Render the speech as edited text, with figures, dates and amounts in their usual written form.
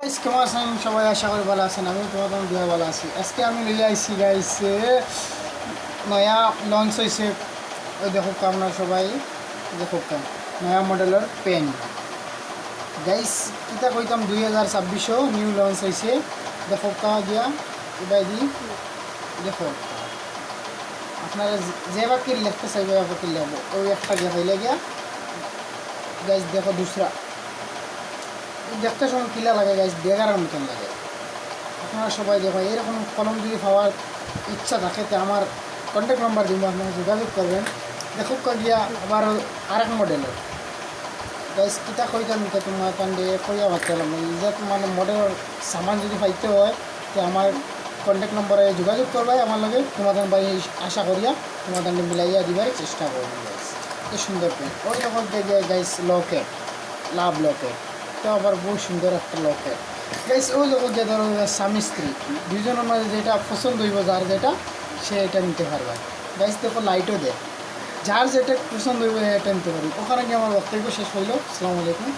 Guys কেমন আছেন সবাই? আশা করি ভালো আছেন। আমি তোমাদের দুয়া ভালো আছি। আজকে আমি লইয়া আইছি গাইস নয়া লঞ্চ হয়েছে। ওই দেখো আপনারা সবাই দেখো নয়া মডেলের পেন গাইস কিতা কইতাম 2026 নিউ লঞ্চ হয়েছে। দেখো দিয়া এবার দি দেখো আপনারা যে বাকি লিখতে চাইবে বাকি লিখবো ওই একটা দেখাইলে গিয়া গাইস দেখো দুসরা দেখতে সময় কিলা লাগে গাইস বেগারের মতন লাগে। আপনারা সবাই দেখো এরকম কলম যদি পাওয়ার ইচ্ছা থাকে তো আমার কন্ট্যাক্ট নাম্বার দিব, আপনারা যোগাযোগ করবেন। দেখুক গিয়া আবার আরেক মডেলের গাইস কিতা কইতাম এটা তোমার কান্ডে কইয়া পারতাম যে মানে মডেলের সামান যদি পাইতে হয় তো আমার কন্ট্যাক্ট নম্বরে যোগাযোগ করবে আমার লগে। তোমাদের বাড়ি আশা করিয়া তোমাদের মিলাইয়া দিবার চেষ্টা করবেন গাইস। এই সুন্দর পেন ওই রকম গিয়ে গাইস লকেট লাভ লকেট তো আবার বহু সুন্দর একটা লকেট গাইস। ওই লোক যে ধরো স্বামী স্ত্রী দুজনের মাঝে যেটা পছন্দ হইব যার যেটা সে এটা নিতে পারবে গাইস। দেখো লাইটও দেয় যার যেটা পছন্দ হইব এটা নিতে পারি। ওখানে গিয়ে আমার বক্তব্য শেষ হইল। আসসালামু আলাইকুম।